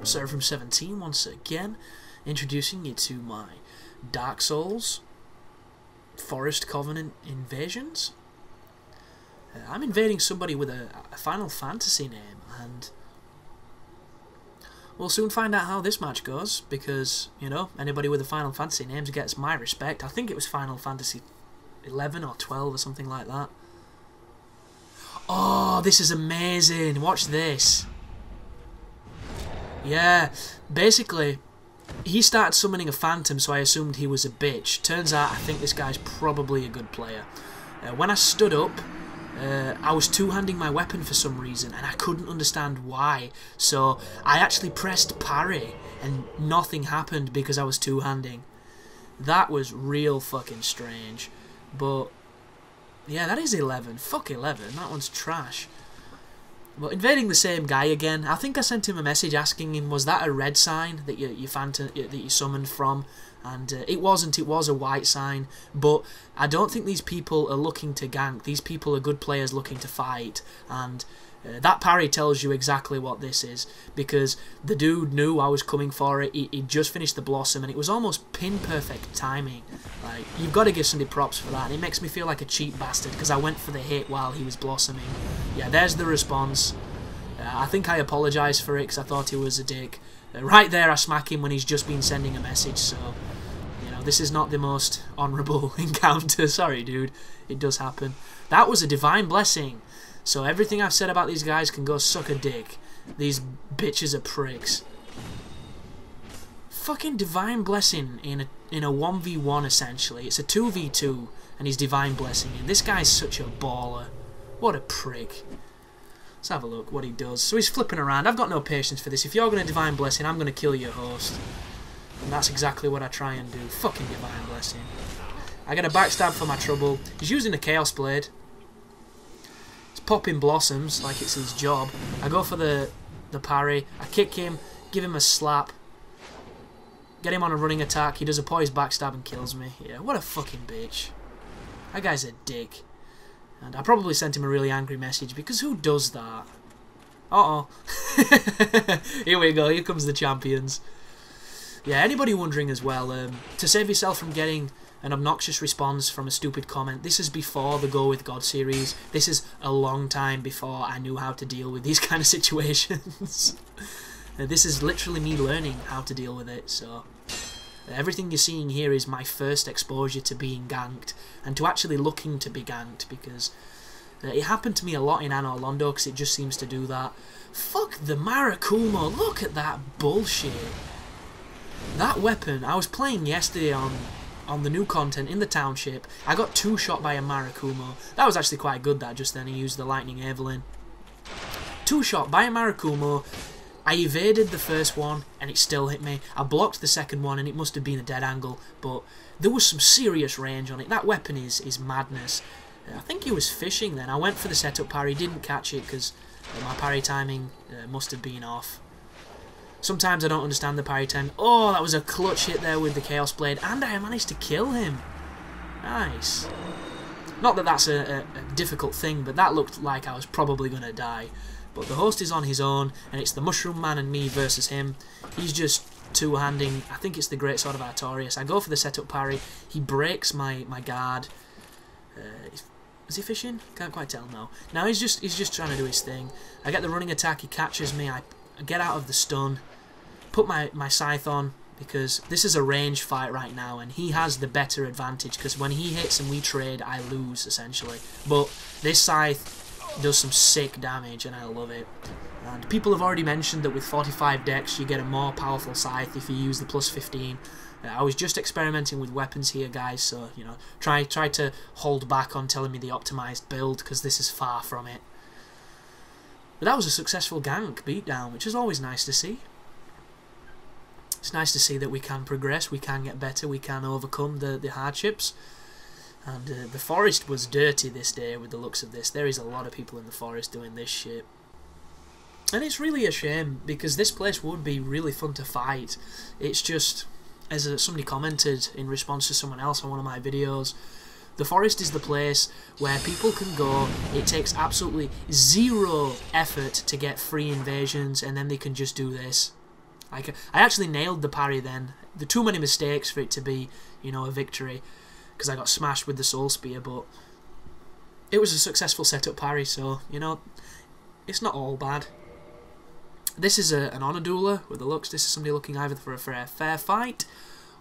Server from 17 once again, introducing you to my Dark Souls Forest Covenant invasions. I'm invading somebody with a Final Fantasy name, and we'll soon find out how this match goes, because, you know, anybody with a Final Fantasy name gets my respect. I think it was Final Fantasy 11 or 12 or something like that. Oh, this is amazing. Watch this. Yeah, basically, he started summoning a phantom, so I assumed he was a bitch. Turns out, I think this guy's probably a good player. When I stood up, I was two-handing my weapon for some reason, and I couldn't understand why. So I actually pressed parry, and nothing happened because I was two-handing. That was real fucking strange. But yeah, that is 11. Fuck 11. That one's trash. But invading the same guy again. I think I sent him a message asking him, was that a red sign that you summoned from? And it wasn't. It was a white sign. But I don't think these people are looking to gank. These people are good players looking to fight. And that parry tells you exactly what this is, because the dude knew I was coming for it. He just finished the blossom, and it was almost pin-perfect timing. Like, you've got to give somebody props for that. And it makes me feel like a cheap bastard, because I went for the hit while he was blossoming. Yeah, there's the response. I think I apologised for it, because I thought he was a dick. Right there, I smack him when he's just been sending a message, so, you know, this is not the most honourable encounter. Sorry, dude. It does happen. That was a divine blessing. So everything I've said about these guys can go suck a dick. These bitches are pricks. Fucking divine blessing in a 1v1 essentially. It's a 2v2 and he's divine blessing. And this guy's such a baller. What a prick. Let's have a look what he does. So he's flipping around. I've got no patience for this. If you're going to divine blessing, I'm going to kill your host. And that's exactly what I try and do. Fucking divine blessing. I get a backstab for my trouble. He's using a chaos blade. Popping blossoms like it's his job. I go for the parry. I kick him, give him a slap, get him on a running attack. He does a poised backstab and kills me. Yeah, what a fucking bitch. That guy's a dick. And I probably sent him a really angry message, because who does that? Uh-oh. Here we go. Here comes the champions. Yeah, anybody wondering as well, to save yourself from getting an obnoxious response from a stupid comment, this is before the Go With God series. This is a long time before I knew how to deal with these kind of situations. This is literally me learning how to deal with it, so everything you're seeing here is my first exposure to being ganked, and to actually looking to be ganked, because it happened to me a lot in Anor Londo, because it just seems to do that. Fuck the Marakumo, look at that bullshit. That weapon, I was playing yesterday on the new content in the township. I got two-shot by a Marakumo. That was actually quite good, that, just then. He used the Lightning Evelyn. Two-shot by a Marakumo. I evaded the first one, and it still hit me. I blocked the second one, and it must have been a dead angle, but there was some serious range on it. That weapon is madness. I think he was fishing then. I went for the setup parry, didn't catch it, because my parry timing must have been off. Sometimes I don't understand the parry time. Oh, that was a clutch hit there with the Chaos Blade, and I managed to kill him. Nice. Not that that's a difficult thing, but that looked like I was probably going to die. But the host is on his own, and it's the Mushroom Man and me versus him. He's just two-handing. I think it's the Great Sword of Artorias. I go for the setup parry. He breaks my guard. Is he fishing? Can't quite tell, no. Now he's just trying to do his thing. I get the running attack. He catches me. I get out of the stun. Put my scythe on, because this is a range fight right now, and he has the better advantage, because when he hits and we trade, I lose, essentially. But this scythe does some sick damage, and I love it. And people have already mentioned that with 45 dex, you get a more powerful scythe if you use the plus 15. I was just experimenting with weapons here, guys, so, you know, try to hold back on telling me the optimized build, because this is far from it. But that was a successful gank beatdown, which is always nice to see. It's nice to see that we can progress, we can get better, we can overcome the hardships. And the forest was dirty this day with the looks of this. There is a lot of people in the forest doing this shit. And it's really a shame, because this place would be really fun to fight. It's just, as somebody commented in response to someone else on one of my videos, the forest is the place where people can go. It takes absolutely zero effort to get free invasions, and then they can just do this. Like, I actually nailed the parry then. There were too many mistakes for it to be, you know, a victory, because I got smashed with the soul spear, but it was a successful setup parry, so, you know, it's not all bad. This is an honour dueler with the looks. This is somebody looking either for a fair fight,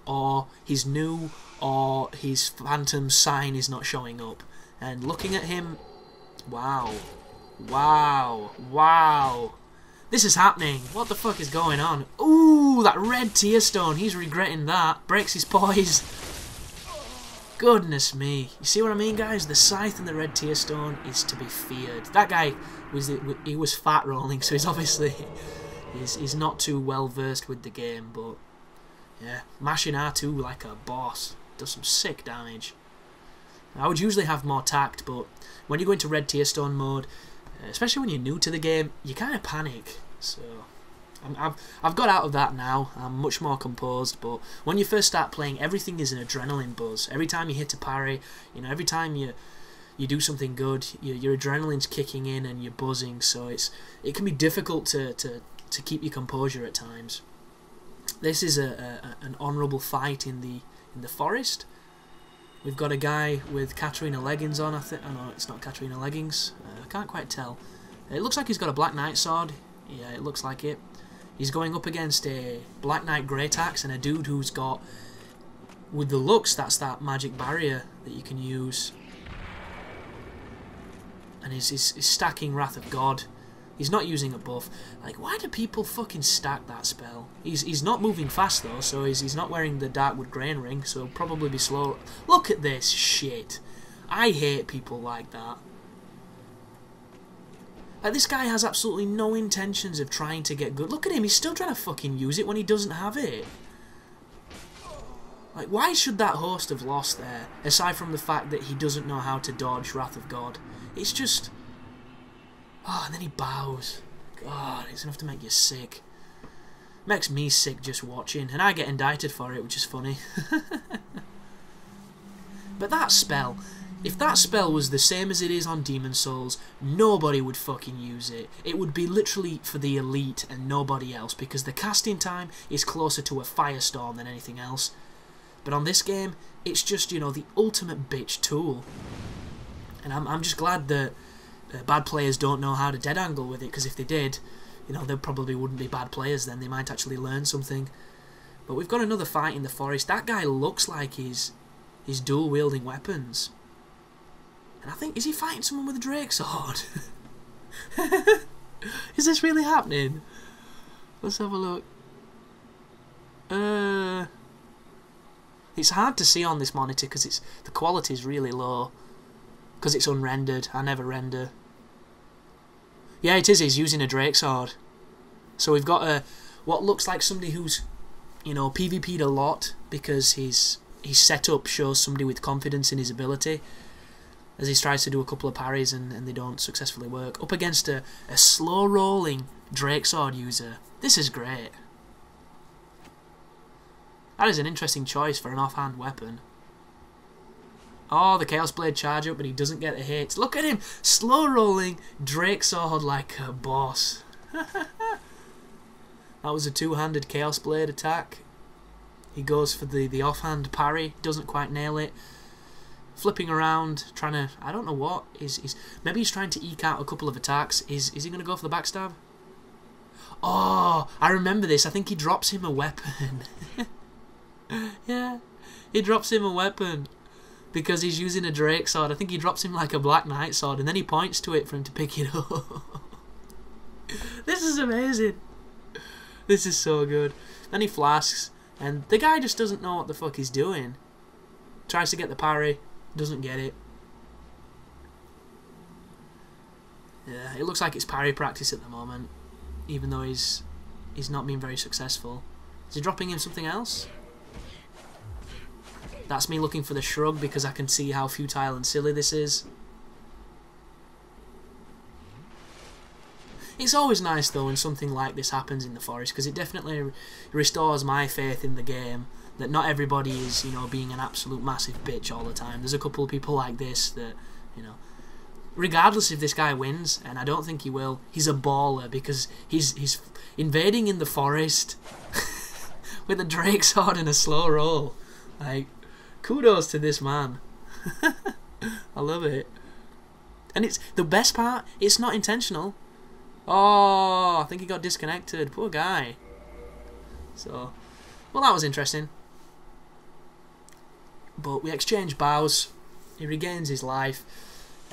or he's new, or his phantom sign is not showing up. And looking at him, wow, wow, wow. This is happening. What the fuck is going on? Ooh, that red tear stone. He's regretting that. Breaks his poise. Goodness me. You see what I mean, guys? The scythe and the red tear stone is to be feared. That guy he was fat rolling, so he's obviously he's not too well versed with the game, but yeah, mashing R2 like a boss. Does some sick damage. I would usually have more tact, but when you go into red tear stone mode, especially when you're new to the game, you kind of panic. So I've got out of that now. I'm much more composed, but when you first start playing, everything is an adrenaline buzz. Every time you hit a parry, you know, every time you do something good, your adrenaline's kicking in and you're buzzing. So it can be difficult to keep your composure at times. This is an honourable fight in the forest. We've got a guy with Katarina leggings on. Oh no, it's not Katarina leggings. I can't quite tell. It looks like he's got a Black Knight sword. Yeah, it looks like it. He's going up against a Black Knight Great Axe and a dude who's got, with the looks, that's that magic barrier that you can use. And he's stacking Wrath of God. He's not using a buff. Like, why do people fucking stack that spell? He's not moving fast though, so he's not wearing the Darkwood Grain Ring, so he'll probably be slow. Look at this shit. I hate people like that. Like, this guy has absolutely no intentions of trying to get good. Look at him, he's still trying to fucking use it when he doesn't have it. Like, why should that host have lost there, aside from the fact that he doesn't know how to dodge Wrath of God? It's just... Oh, and then he bows. God, it's enough to make you sick. Makes me sick just watching, and I get indicted for it, which is funny. But that spell, if that spell was the same as it is on Demon Souls, nobody would fucking use it. It would be literally for the elite and nobody else, because the casting time is closer to a firestorm than anything else. But on this game, it's just, you know, the ultimate bitch tool. And I'm just glad that bad players don't know how to dead angle with it, because if they did, you know, they probably wouldn't be bad players then. They might actually learn something. But we've got another fight in the forest. That guy looks like he's dual wielding weapons. And I think, is he fighting someone with a Drake sword? Is this really happening? Let's have a look. It's hard to see on this monitor because the quality is really low. Because it's unrendered. I never render. Yeah, it is. He's using a Drake sword. So we've got what looks like somebody who's, you know, PvP'd a lot, because his setup shows somebody with confidence in his ability, as he tries to do a couple of parries and they don't successfully work, up against a slow rolling Drake sword user. This is great. That is an interesting choice for an offhand weapon. Oh, the Chaos Blade charge up, but he doesn't get the hits. Look at him! Slow rolling Drake sword like a boss. That was a two-handed Chaos Blade attack. He goes for the offhand parry, doesn't quite nail it. Flipping around, trying to... I don't know what. Maybe he's trying to eke out a couple of attacks. Is he going to go for the backstab? Oh, I remember this. I think he drops him a weapon. Yeah, he drops him a weapon. Because he's using a Drake sword. I think he drops him like a Black Knight sword, and then he points to it for him to pick it up. This is amazing. This is so good. Then he flasks, and the guy just doesn't know what the fuck he's doing. Tries to get the parry, doesn't get it. Yeah, it looks like it's parry practice at the moment, even though he's not been very successful. Is he dropping him something else? That's me looking for the shrug because I can see how futile and silly this is. It's always nice though when something like this happens in the forest, because it definitely restores my faith in the game, that not everybody is, you know, being an absolute massive bitch all the time. There's a couple of people like this that, you know, regardless if this guy wins, and I don't think he will, he's a baller because he's invading in the forest with a Drake sword and a slow roll. Like, kudos to this man. I love it. And it's the best part, it's not intentional. Oh, I think he got disconnected. Poor guy. So, well, that was interesting. But we exchange bows. He regains his life.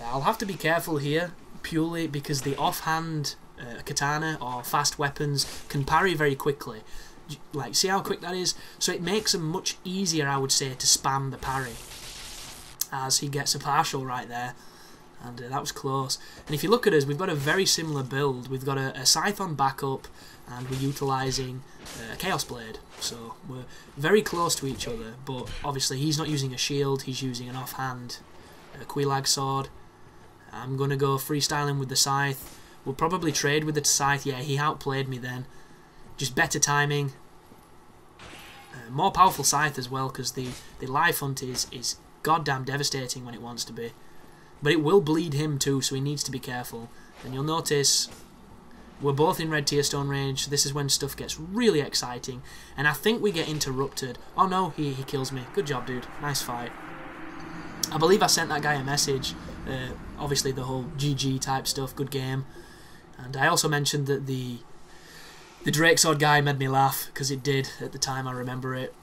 I'll have to be careful here, purely because the offhand katana or fast weapons can parry very quickly. Like, see how quick that is? So it makes them much easier, I would say, to spam the parry. As he gets a partial right there. And that was close. And if you look at us, we've got a very similar build. We've got a scythe on backup, and we're utilising a Chaos Blade. So we're very close to each other, but obviously he's not using a shield, he's using an offhand Quelaag sword. I'm going to go freestyling with the scythe. We'll probably trade with the scythe. Yeah, he outplayed me then. Just better timing. More powerful scythe as well, because the life hunt is goddamn devastating when it wants to be. But it will bleed him too, so he needs to be careful. And you'll notice we're both in red tier stone range. This is when stuff gets really exciting. And I think we get interrupted. Oh no, he kills me. Good job, dude. Nice fight. I believe I sent that guy a message. Obviously the whole GG type stuff, good game. And I also mentioned that the Drake Sword guy made me laugh, because it did at the time, I remember it.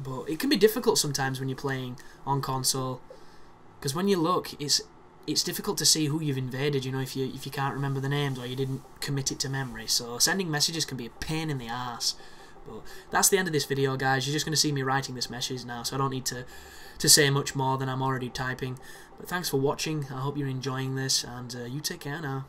But it can be difficult sometimes when you're playing on console. Because when you look, it's difficult to see who you've invaded, you know, if you can't remember the names or you didn't commit it to memory. So sending messages can be a pain in the ass. But that's the end of this video, guys. You're just going to see me writing this message now, so I don't need to say much more than I'm already typing. But thanks for watching. I hope you're enjoying this, and you take care now.